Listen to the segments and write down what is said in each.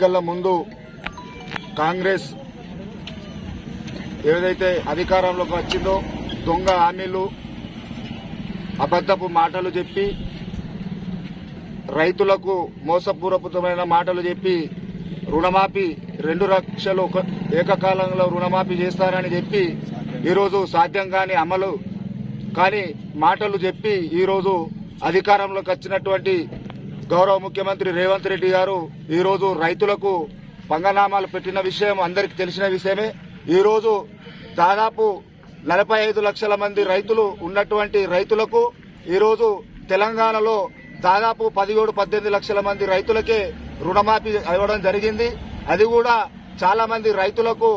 ఎన్నికల ముందు కాంగ్రెస్ ఏదైతే అధికారంలోకి వచ్చిందో దొంగ హామీలు అబద్ధపు మాటలు చెప్పి రైతులకు మోసపూరితమైన మాటలు చెప్పి రుణమాఫీ 2 లక్షలు ఏకకాలంలో రుణమాఫీ చేస్తారని చెప్పి ఈరోజు సాధ్యం కాని అమలు కానీ మాటలు చెప్పి ఈరోజు అధికారంలోకి వచ్చినటువంటి గౌరవ ముఖ్యమంత్రి రేవంత్ రెడ్డి గారు ఈరోజు రైతులకు పంగనామాలు పెట్టిన విషయం అందరికీ తెలిసిన విషయమే. ఈరోజు దాదాపు 45 లక్షల మంది రైతులు ఉన్నటువంటి రైతులకు ఈరోజు తెలంగాణలో దాదాపు 17-18 లక్షల మంది రైతులకే రుణమాఫీ ఇవ్వడం జరిగింది. అది కూడా చాలా మంది రైతులకు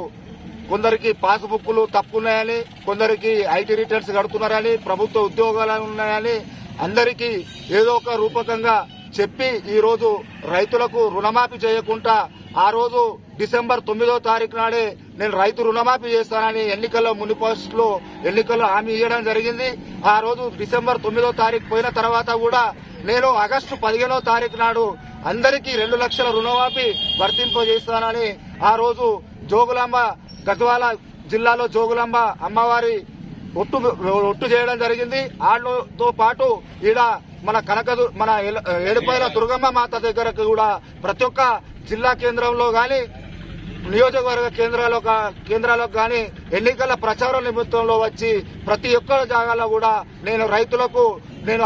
కొందరికి పాస్ బుక్లు తప్పున్నాయని, కొందరికి ఐటీ రిటర్న్స్ కడుతున్నారని, ప్రభుత్వ ఉద్యోగాలు ఉన్నాయని అందరికీ ఏదో ఒక రూపకంగా చెప్పి ఈరోజు రైతులకు రుణమాఫీ చేయకుండా ఆ రోజు డిసెంబర్ 9వ తారీఖు నాడే నేను రైతు రుణమాఫీ చేస్తానని ఎన్నికల్లో మునిపోస్టులో ఎన్నికల్లో హామీ ఇవ్వడం జరిగింది. ఆ రోజు డిసెంబర్ 9వ తారీఖు పోయిన తర్వాత కూడా నేను ఆగస్టు 15వ తారీఖు నాడు అందరికీ 2 లక్షల రుణమాఫీ వర్తింపజేస్తానని ఆ రోజు జోగులాంబ గద్వాల జిల్లాలో జోగులాంబ అమ్మవారి ఒట్టు చేయడం జరిగింది. వాటితో పాటు ఈడ మన ఏడుపైల దుర్గమ్మ మాత దగ్గరకు కూడా ప్రతి ఒక్క జిల్లా కేంద్రంలో గాని నియోజకవర్గ కేంద్రాలకు గాని ఎన్నికల ప్రచారం నిమిత్తంలో వచ్చి ప్రతి ఒక్క జాగాలో కూడా నేను రైతులకు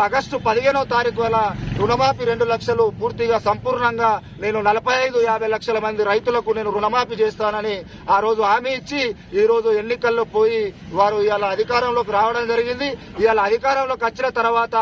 ఆగస్టు 15వ తారీఖు వల్ల రుణమాఫీ 2 లక్షలు పూర్తిగా సంపూర్ణంగా నేను 45-50 లక్షల మంది రైతులకు నేను రుణమాఫీ చేస్తానని ఆ రోజు హామీ ఇచ్చి ఈ రోజు ఎన్నికల్లో పోయి వారు ఇవాళ అధికారంలోకి రావడం జరిగింది. ఇవాళ అధికారంలోకి వచ్చిన తర్వాత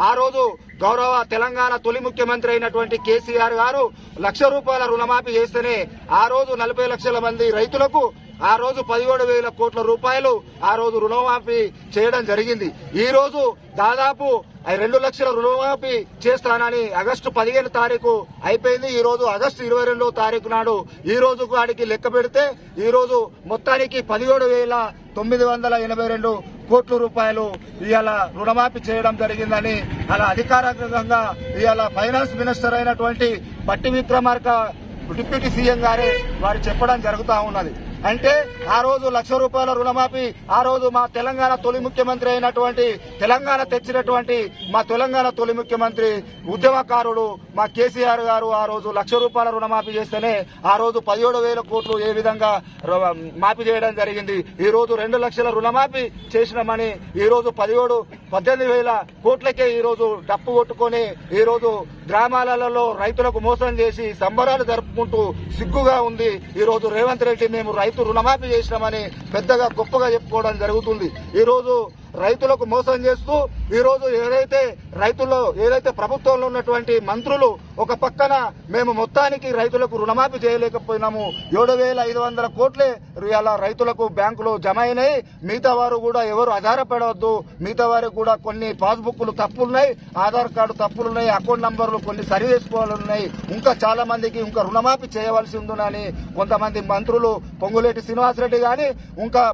ఆ రోజు గౌరవ తెలంగాణ తొలి ముఖ్యమంత్రి అయినటువంటి కేసీఆర్ గారు ₹1,00,000 రుణమాఫీ చేస్తేనే ఆ రోజు 40 లక్షల మంది రైతులకు ఆ రోజు 17,000 కోట్ల రూపాయలు ఆ రోజు రుణమాఫీ చేయడం జరిగింది. ఈ రోజు దాదాపు 2 లక్షల రుణమాఫీ చేస్తానని ఆగస్టు 15 తారీఖు అయిపోయింది. ఈ రోజు ఆగస్టు 22వ తారీఖు నాడు ఈ రోజు వాడికి లెక్క పెడితే ఈ రోజు మొత్తానికి 17,982 కోట్ల రూపాయలు ఇవాళ రుణమాఫీ చేయడం జరిగిందని అలా అధికారికంగా ఇవాళ ఫైనాన్స్ మినిస్టర్ అయినటువంటి బట్టి విక్రమార్క డిప్యూటీ సీఎం గారే వారు చెప్పడం జరుగుతా ఉన్నది. అంటే ఆ రోజు ₹1,00,000 రుణమాఫీ ఆ రోజు మా తెలంగాణ తొలి ముఖ్యమంత్రి అయినటువంటి తెలంగాణ తెచ్చినటువంటి మా తెలంగాణ తొలి ముఖ్యమంత్రి ఉద్యమకారుడు మా కేసీఆర్ గారు ఆ రోజు ₹1,00,000 రుణమాఫీ చేస్తేనే ఆ రోజు 17,000 కోట్లు ఏ విధంగా మాఫీ చేయడం జరిగింది. ఈ రోజు 2 లక్షల రుణమాఫీ చేసినామని ఈ రోజు 18,000 కోట్లకే ఈ రోజు డప్పు కొట్టుకుని ఈ రోజు గ్రామాలలో రైతులకు మోసం చేసి సంబరాలు జరుపుకుంటూ సిగ్గుగా ఉంది. ఈ రోజు రేవంత్ రెడ్డి మేము రైతు రుణమాఫీ చేసినామని పెద్దగా గొప్పగా చెప్పుకోవడం జరుగుతుంది. ఈ రోజు రైతులకు మోసం చేస్తూ ఈ రోజు ఏదైతే ప్రభుత్వంలో ఉన్నటువంటి మంత్రులు ఒక పక్కన మేము మొత్తానికి రైతులకు రుణమాఫీ చేయలేకపోయినాము, 7,500 కోట్లే ఇలా రైతులకు బ్యాంకులో జమ అయినాయి, మిగతా వారు కూడా ఎవరు ఆధారపడవద్దు, మిగతా వారికి కూడా కొన్ని పాస్బుక్లు తప్పులున్నాయి, ఆధార్ కార్డు తప్పులున్నాయి, అకౌంట్ నంబర్లు కొన్ని సరి చేసుకోవాలన్నాయి, ఇంకా చాలా మందికి ఇంకా రుణమాఫీ చేయవలసి ఉందని కొంతమంది మంత్రులు పొంగులేటి శ్రీనివాసరెడ్డి గాని ఇంకా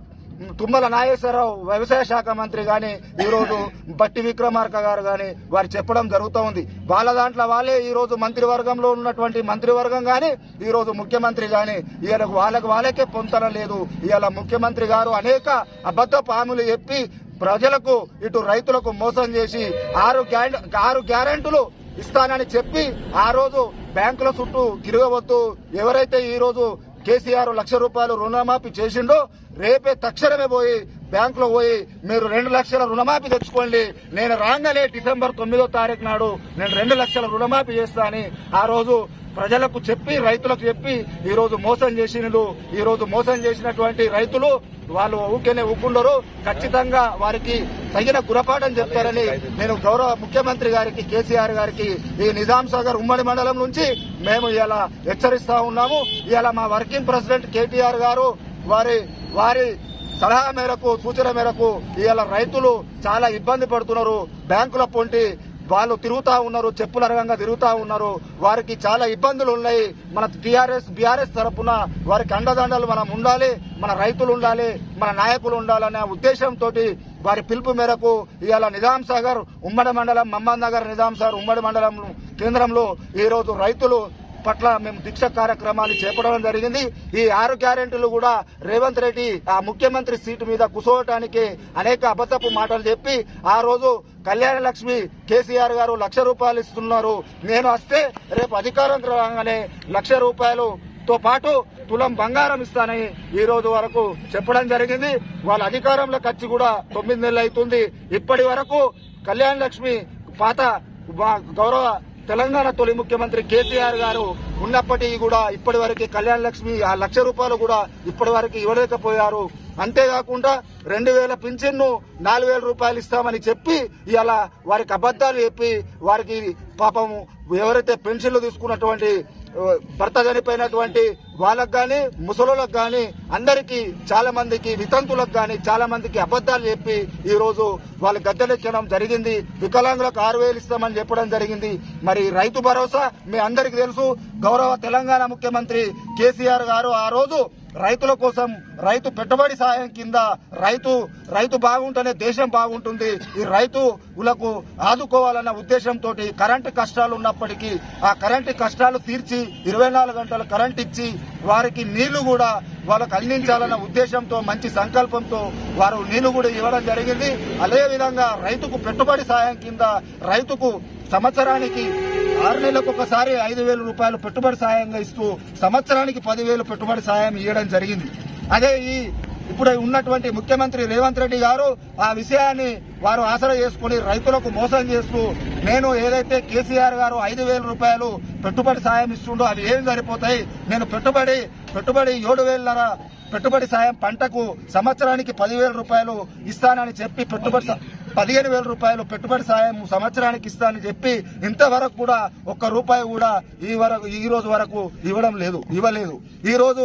తుమ్మల నాగేశ్వరరావు వ్యవసాయ శాఖ మంత్రి గాని ఈ రోజు బట్టి విక్రమార్క గారు గాని వారు చెప్పడం జరుగుతూ ఉంది. వాళ్ళ దాంట్లో వాళ్ళే ఈ రోజు మంత్రివర్గంలో ఉన్నటువంటి మంత్రివర్గం గాని ఈ రోజు ముఖ్యమంత్రి గాని వాళ్ళకే పొంతన లేదు. ఇవాళ ముఖ్యమంత్రి గారు అనేక అబద్ధపు హామీలు చెప్పి ప్రజలకు ఇటు రైతులకు మోసం చేసి 6 గ్యారెంటీలు ఇస్తానని చెప్పి ఆ రోజు బ్యాంకుల చుట్టూ తిరగవద్దు, ఎవరైతే ఈ రోజు కేసీఆర్ ₹1,00,000 రుణమాఫీ చేసిండో రేపే తక్షణమే పోయి బ్యాంకులో పోయి మీరు 2 లక్షల రుణమాఫీ తెచ్చుకోండి, నేను రాగానే డిసెంబర్ 9వ తారీఖు నాడు నేను 2 లక్షల రుణమాఫీ చేస్తా అని ఆ రోజు ప్రజలకు చెప్పి రైతులకు చెప్పి ఈ రోజు మోసం చేసినటువంటి రైతులు వాళ్ళు ఊకుండరు, ఖచ్చితంగా వారికి తగిన గురపాఠం చెప్తారని నేను గౌరవ ముఖ్యమంత్రి గారికి కేసీఆర్ గారికి ఈ నిజాం సాగర్ ఉమ్మడి మండలం నుంచి మేము ఇలా హెచ్చరిస్తా ఉన్నాము. ఇలా మా వర్కింగ్ ప్రెసిడెంట్ కేటీఆర్ గారు వారి సలహా మేరకు సూచన మేరకు ఇవాళ రైతులు చాలా ఇబ్బంది పడుతున్నారు, బ్యాంకుల పొంటి వాళ్ళు తిరుగుతా ఉన్నారు, చెప్పుల రకంగా తిరుగుతా ఉన్నారు, వారికి చాలా ఇబ్బందులు ఉన్నాయి. మన బీఆర్ఎస్ తరఫున వారికి అండదండలు మనం ఉండాలి, మన రైతులు ఉండాలి, మన నాయకులు ఉండాలనే ఉద్దేశంతో వారి పిలుపు మేరకు ఇవాళ నిజాం సాగర్ ఉమ్మడి మండలం మహమ్మద్ నగర్ నిజాం సాగర్ ఉమ్మడి మండలం కేంద్రంలో ఈ రోజు రైతులు పట్ల మేము దీక్ష కార్యక్రమాన్ని చేపట్టడం జరిగింది. ఈ 6 గ్యారెంటీలు కూడా రేవంత్ రెడ్డి ఆ ముఖ్యమంత్రి సీటు మీద కూర్చోవటానికి అనేక అబద్ధపు మాటలు చెప్పి ఆ రోజు కళ్యాణ లక్ష్మి కేసీఆర్ గారు ₹1,00,000 ఇస్తున్నారు, నేను వస్తే రేపు అధికారం రాగానే ₹1,00,000తో పాటు తులం బంగారం ఇస్తానని ఈ రోజు వరకు చెప్పడం జరిగింది. వాళ్ళ అధికారంలోకి వచ్చి కూడా 9 నెలలు అవుతుంది. ఇప్పటి వరకు కళ్యాణ లక్ష్మి పాత గౌరవ తెలంగాణ తొలి ముఖ్యమంత్రి కేసీఆర్ గారు ఉన్నప్పటికీ కూడా ఇప్పటి వరకు కళ్యాణ లక్ష్మి ఆ ₹1,00,000 కూడా ఇప్పటి వరకు ఇవ్వలేకపోయారు. అంతేకాకుండా 2,000 పింఛన్ను ₹4,000 ఇస్తామని చెప్పి ఇలా వారికి అబద్దాలు చెప్పి వారికి పాపం ఎవరైతే పెన్షన్లు తీసుకున్నటువంటి భర్త చనిపోయినటువంటి వాళ్ళకు గాని ముసలులకు గాని అందరికీ చాలా మందికి వితంతులకు గాని చాలా మందికి అబద్దాలు చెప్పి ఈ రోజు వాళ్ళు గద్దెలెక్కడం జరిగింది. వికలాంగులకు 6,000 ఇస్తామని చెప్పడం జరిగింది. మరి రైతు భరోసా మీ అందరికీ తెలుసు. గౌరవ తెలంగాణ ముఖ్యమంత్రి కేసీఆర్ గారు ఆ రోజు రైతుల కోసం రైతు పెట్టుబడి సాయం కింద రైతు బాగుంటేనే దేశం బాగుంటుంది, ఈ రైతులకు ఆదుకోవాలన్న ఉద్దేశంతో కరెంటు కష్టాలు ఉన్నప్పటికీ ఆ కరెంటు కష్టాలు తీర్చి 24 గంటలు కరెంట్ ఇచ్చి వారికి నీళ్లు కూడా వాళ్ళకు అందించాలన్న ఉద్దేశంతో మంచి సంకల్పంతో వారు నీళ్లు కూడా ఇవ్వడం జరిగింది. అదేవిధంగా రైతుకు పెట్టుబడి సాయం కింద రైతుకు సంవత్సరానికి 6 నెలలకు ఒకసారి ₹5,000 పెట్టుబడి సాయంగా ఇస్తూ సంవత్సరానికి 10,000 పెట్టుబడి సాయం ఇవ్వడం జరిగింది. అదే ఇప్పుడు ఉన్నటువంటి ముఖ్యమంత్రి రేవంత్ రెడ్డి గారు ఆ విషయాన్ని వారు ఆసరా చేసుకుని రైతులకు మోసం చేస్తూ నేను ఏదైతే కేసీఆర్ గారు ₹5,000 పెట్టుబడి సాయం ఇస్తుండో అవి ఏం సరిపోతాయి, నేను పెట్టుబడి 7,500 పెట్టుబడి సాయం పంటకు సంవత్సరానికి ₹10,000 ఇస్తానని చెప్పి ₹15,000 పెట్టుబడి సాయం సంవత్సరానికి ఇస్తానని చెప్పి ఇంతవరకు కూడా ₹1 కూడా ఈ రోజు వరకు ఇవ్వలేదు. ఈ రోజు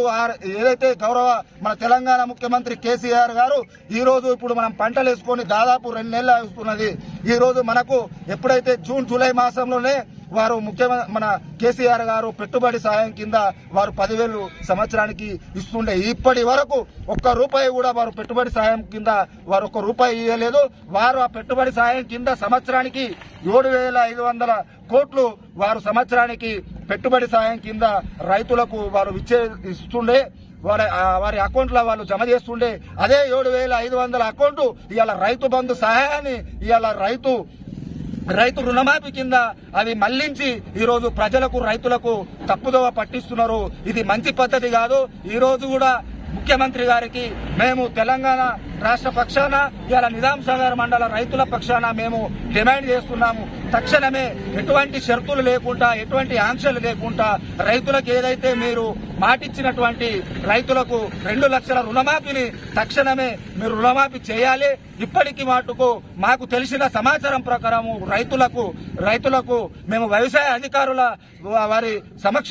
ఏదైతే గౌరవ మన తెలంగాణ ముఖ్యమంత్రి కేసీఆర్ గారు ఈ రోజు ఇప్పుడు మనం పంటలు వేసుకొని దాదాపు 2 నెలలు అవుతున్నది. ఈ రోజు మనకు ఎప్పుడైతే జూన్ జూలై మాసంలోనే వారు మన కేసీఆర్ గారు పెట్టుబడి సాయం కింద వారు 10,000 సంవత్సరానికి ఇస్తుండే ఇప్పటి వరకు ₹1 కూడా వారు పెట్టుబడి సాయం కింద వారు ₹1 ఇవ్వలేదు. వారు ఆ పెట్టుబడి సాయం కింద సంవత్సరానికి 7,500 కోట్లు వారు సంవత్సరానికి పెట్టుబడి సాయం కింద రైతులకు వారు ఇస్తుండే వారి అకౌంట్లో వాళ్ళు జమ చేస్తుండే. అదే 7,500 అకౌంట్ ఇవాళ రైతు బంధు సహాయాన్ని ఇవాళ రైతు రుణమాఫీ కింద అవి మళ్లించి ఈ రోజు రైతులకు తప్పుదోవ పట్టిస్తున్నారు. ఇది మంచి పద్ధతి కాదు. ఈ రోజు కూడా ముఖ్యమంత్రి గారికి మేము తెలంగాణ రాష్ట్ర పక్షాన ఇవాళ నిజాం సాగర్ మండల రైతుల పక్షాన మేము డిమాండ్ చేస్తున్నాము. తక్షణమే ఎటువంటి షరతులు లేకుండా ఎటువంటి ఆంక్షలు లేకుండా రైతులకు ఏదైతే మీరు మాటిచ్చినటువంటి రైతులకు 2 లక్షల రుణమాఫీని తక్షణమే మీరు రుణమాఫీ చేయాలి. ఇప్పటికి మాకు తెలిసిన సమాచారం ప్రకారము రైతులకు మేము వ్యవసాయ అధికారుల వారి సమక్ష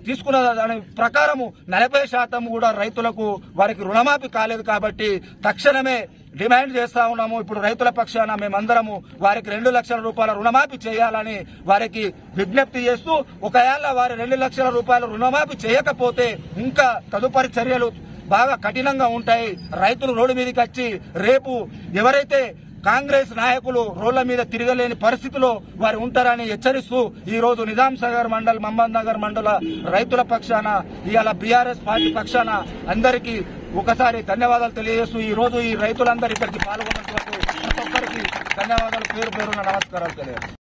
తీసుకున్న దాని ప్రకారము 40% కూడా రైతులకు వారికి రుణమాఫీ కాలేదు. కాబట్టి తక్షణమే డిమాండ్ చేస్తా ఉన్నాము. ఇప్పుడు రైతుల పక్షాన మేమందరము వారికి 2 లక్షల రూపాయల రుణమాఫీ చేయాలని వారికి విజ్ఞప్తి చేస్తూ ఒకవేళ వారి 2 లక్షల రూపాయల రుణమాఫీ చేయకపోతే ఇంకా తదుపరి చర్యలు బాగా కఠినంగా ఉంటాయి. రైతులు రోడ్డు మీదకి వచ్చి రేపు ఎవరైతే కాంగ్రెస్ నాయకులు రోడ్ల మీద తిరగలేని పరిస్థితిలో వారు ఉంటారని హెచ్చరిస్తూ ఈ రోజు నిజాం సాగర్ మండల్ మహమ్మద్ నగర్ మండల రైతుల పక్షాన ఇవాళ బీఆర్ఎస్ పార్టీ పక్షాన అందరికీ ఒకసారి ధన్యవాదాలు తెలియజేస్తూ ఈ రోజు ఈ రైతులందరూ ఇక్కడికి పాల్గొన్నటువంటి ప్రతి ఒక్కరికి ధన్యవాదాలు పేరున నమస్కారాలు తెలియజేస్తాను.